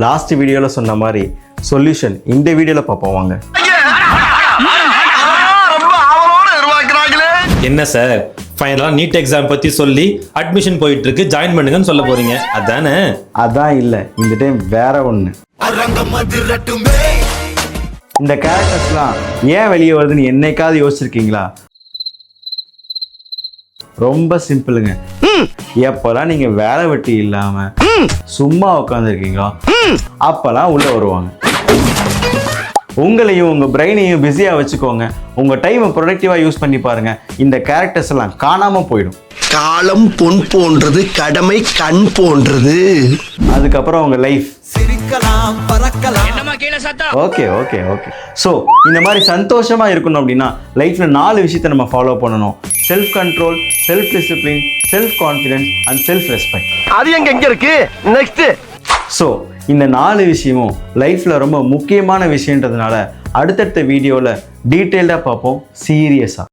Last வீடியோல சொன்ன மாதிரி சொல்யூஷன் இந்த வீடியோல பார்ப்போம் வாங்க. என்ன சார் ஃபைனலா நீட் எக்ஸாம் பத்தி சொல்லி அட்மிஷன் போயிட்டு இருக்கு, ஜாயின் பண்ணுங்கன்னு சொல்ல போறீங்க அதானே? அதான் இல்ல, இந்த டைம் வேற ஒண்ணு. இந்த கேரக்டர்ஸ்லாம் ஏன் வெளியே வருதுன்னு என்னைக்காவது யோசிச்சிருக்கீங்களா? ரொம்ப சிம்பிளுங்க. எப்பெல்லாம் நீங்க வேலை வெட்டி இல்லாம சும்மா உட்காந்துருக்கீங்களோ அப்பெல்லாம் உள்ள வருவாங்க. உங்களையும் உங்க பிரெயினையும் பிஸியா வச்சுக்கோங்க. உங்க டைமை ப்ரொடக்டிவா யூஸ் பண்ணி பாருங்க. இந்த கேரக்டர்ஸ் எல்லாம் காணாம போயிடும். காலம் பொன் போன்றது, கடமை கண் போன்றது. அதுக்கப்புறம் உங்க life okay okay okay. So இந்த மாதிரி சந்தோஷமா இருக்கணும் அப்படின்னா லைஃப்ல 4 விஷயத்தை நம்ம ஃபாலோ பண்ணணும். Self control, self discipline, self confidence and self respect. அது எங்க இருக்கு? நெக்ஸ்ட். ஸோ இந்த 4 விஷயமும் லைஃப்ல ரொம்ப முக்கியமான விஷயன்றதுனால அடுத்தடுத்த வீடியோவில் டீட்டெயில்டாக பார்ப்போம், சீரியஸாக.